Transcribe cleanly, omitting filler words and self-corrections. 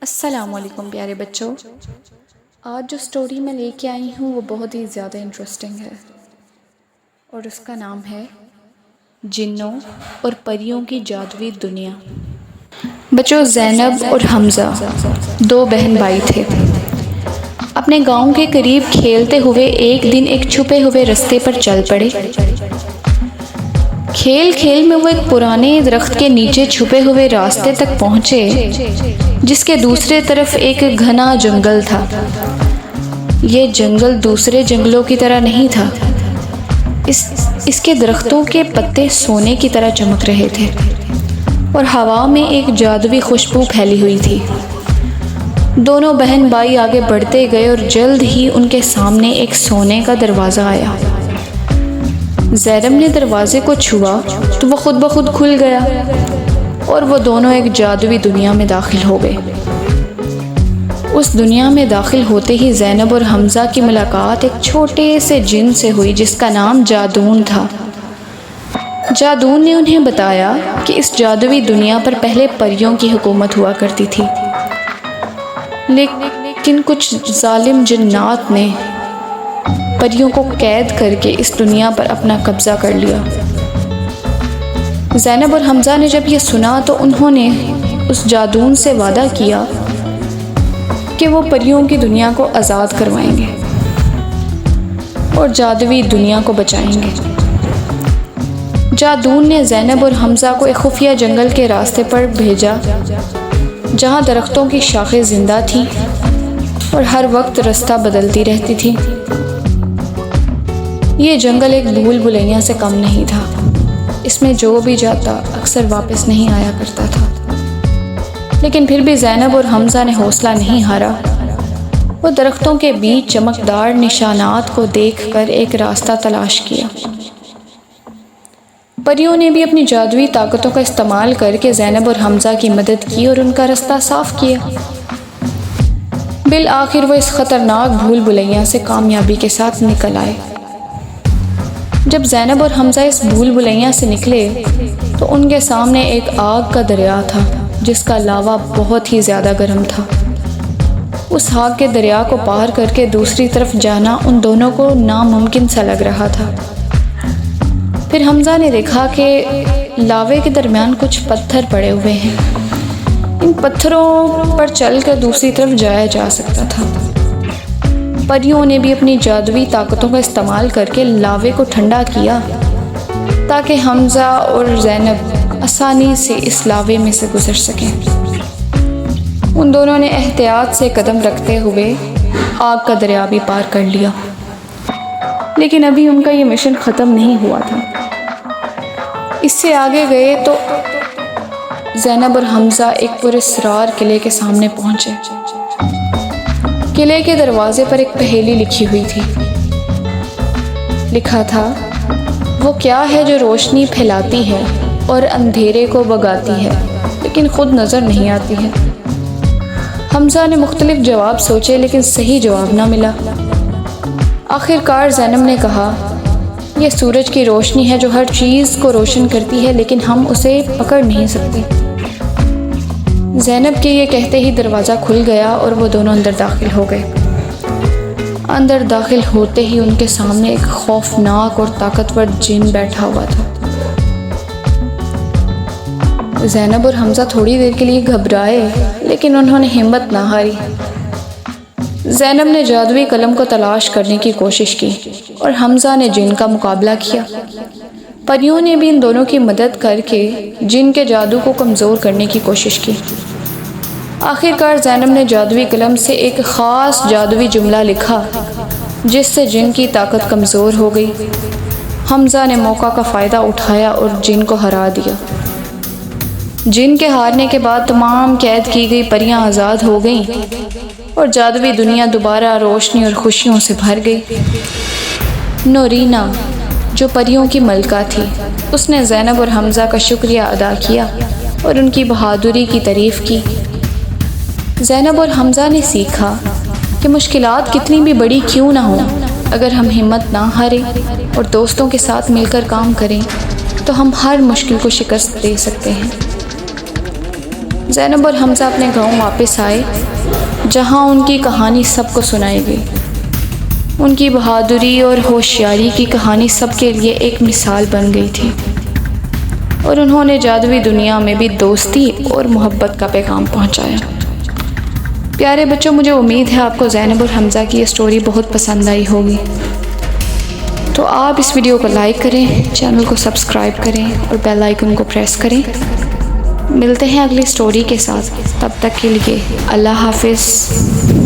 السلام علیکم پیارے بچوں، آج جو سٹوری میں لے کے آئی ہوں وہ بہت ہی زیادہ انٹرسٹنگ ہے اور اس کا نام ہے جنوں اور پریوں کی جادوئی دنیا۔ بچوں، زینب اور حمزہ دو بہن بھائی تھے۔ اپنے گاؤں کے قریب کھیلتے ہوئے ایک دن ایک چھپے ہوئے رستے پر چل پڑے۔ کھیل کھیل میں وہ ایک پرانے درخت کے نیچے چھپے ہوئے راستے تک پہنچے جس کے دوسرے طرف ایک گھنا جنگل تھا۔ یہ جنگل دوسرے جنگلوں کی طرح نہیں تھا۔ اس کے درختوں کے پتے سونے کی طرح چمک رہے تھے اور ہوا میں ایک جادوئی خوشبو پھیلی ہوئی تھی۔ دونوں بہن بھائی آگے بڑھتے گئے اور جلد ہی ان کے سامنے ایک سونے کا دروازہ آیا۔ زینب نے دروازے کو چھوا تو وہ خود بخود کھل گیا اور وہ دونوں ایک جادوئی دنیا میں داخل ہو گئے۔ اس دنیا میں داخل ہوتے ہی زینب اور حمزہ کی ملاقات ایک چھوٹے سے جن سے ہوئی جس کا نام جادون تھا۔ جادون نے انہیں بتایا کہ اس جادوئی دنیا پر پہلے پریوں کی حکومت ہوا کرتی تھی، لیکن کچھ ظالم جنات نے پریوں کو قید کر کے اس دنیا پر اپنا قبضہ کر لیا۔ زینب اور حمزہ نے جب یہ سنا تو انہوں نے اس جادون سے وعدہ کیا کہ وہ پریوں کی دنیا کو آزاد کروائیں گے اور جادوئی دنیا کو بچائیں گے۔ جادون نے زینب اور حمزہ کو ایک خفیہ جنگل کے راستے پر بھیجا جہاں درختوں کی شاخیں زندہ تھیں اور ہر وقت رستہ بدلتی رہتی تھی۔ یہ جنگل ایک بھول بھلیاں سے کم نہیں تھا۔ اس میں جو بھی جاتا اکثر واپس نہیں آیا کرتا تھا، لیکن پھر بھی زینب اور حمزہ نے حوصلہ نہیں ہارا۔ وہ درختوں کے بیچ چمکدار نشانات کو دیکھ کر ایک راستہ تلاش کیا۔ پریوں نے بھی اپنی جادوئی طاقتوں کا استعمال کر کے زینب اور حمزہ کی مدد کی اور ان کا رستہ صاف کیا۔ بالآخر وہ اس خطرناک بھول بھلیاں سے کامیابی کے ساتھ نکل آئے۔ جب زینب اور حمزہ اس بھول بھلیاں سے نکلے تو ان کے سامنے ایک آگ کا دریا تھا جس کا لاوا بہت ہی زیادہ گرم تھا۔ اس آگ کے دریا کو پار کر کے دوسری طرف جانا ان دونوں کو ناممکن سا لگ رہا تھا۔ پھر حمزہ نے دیکھا کہ لاوے کے درمیان کچھ پتھر پڑے ہوئے ہیں۔ ان پتھروں پر چل کر دوسری طرف جایا جا سکتا تھا۔ پریوں نے بھی اپنی جادوئی طاقتوں کا استعمال کر کے لاوے کو ٹھنڈا کیا تاکہ حمزہ اور زینب آسانی سے اس لاوے میں سے گزر سکیں۔ ان دونوں نے احتیاط سے قدم رکھتے ہوئے آگ کا دریا بھی پار کر لیا، لیکن ابھی ان کا یہ مشن ختم نہیں ہوا تھا۔ اس سے آگے گئے تو زینب اور حمزہ ایک پراسرار قلعے کے سامنے پہنچے۔ قلعے کے دروازے پر ایک پہیلی لکھی ہوئی تھی۔ لکھا تھا، وہ کیا ہے جو روشنی پھیلاتی ہے اور اندھیرے کو بھگاتی ہے لیکن خود نظر نہیں آتی ہے۔ حمزہ نے مختلف جواب سوچے لیکن صحیح جواب نہ ملا۔ آخر کار زینب نے کہا، یہ سورج کی روشنی ہے جو ہر چیز کو روشن کرتی ہے لیکن ہم اسے پکڑ نہیں سکتے۔ زینب کے یہ کہتے ہی دروازہ کھل گیا اور وہ دونوں اندر داخل ہو گئے۔ اندر داخل ہوتے ہی ان کے سامنے ایک خوفناک اور طاقتور جن بیٹھا ہوا تھا۔ زینب اور حمزہ تھوڑی دیر کے لیے گھبرائے لیکن انہوں نے ہمت نہ ہاری۔ زینب نے جادوئی قلم کو تلاش کرنے کی کوشش کی اور حمزہ نے جن کا مقابلہ کیا۔ پریوں نے بھی ان دونوں کی مدد کر کے جن کے جادو کو کمزور کرنے کی کوشش کی۔ آخر کار زینب نے جادوئی قلم سے ایک خاص جادوئی جملہ لکھا جس سے جن کی طاقت کمزور ہو گئی۔ حمزہ نے موقع کا فائدہ اٹھایا اور جن کو ہرا دیا۔ جن کے ہارنے کے بعد تمام قید کی گئی پریاں آزاد ہو گئیں اور جادوئی دنیا دوبارہ روشنی اور خوشیوں سے بھر گئی۔ نورینا جو پریوں کی ملکہ تھی، اس نے زینب اور حمزہ کا شکریہ ادا کیا اور ان کی بہادری کی تعریف کی۔ زینب اور حمزہ نے سیکھا کہ مشکلات کتنی بھی بڑی کیوں نہ ہوں، اگر ہم ہمت نہ ہاریں اور دوستوں کے ساتھ مل کر کام کریں تو ہم ہر مشکل کو شکست دے سکتے ہیں۔ زینب اور حمزہ اپنے گاؤں واپس آئے جہاں ان کی کہانی سب کو سنائی گئی۔ ان کی بہادری اور ہوشیاری کی کہانی سب کے لیے ایک مثال بن گئی تھی، اور انہوں نے جادوئی دنیا میں بھی دوستی اور محبت کا پیغام پہنچایا۔ پیارے بچوں، مجھے امید ہے آپ کو زینب اور حمزہ کی یہ سٹوری بہت پسند آئی ہوگی۔ تو آپ اس ویڈیو کو لائک کریں، چینل کو سبسکرائب کریں اور بیل آئیکن کو پریس کریں۔ ملتے ہیں اگلی سٹوری کے ساتھ، تب تک کے لیے اللہ حافظ۔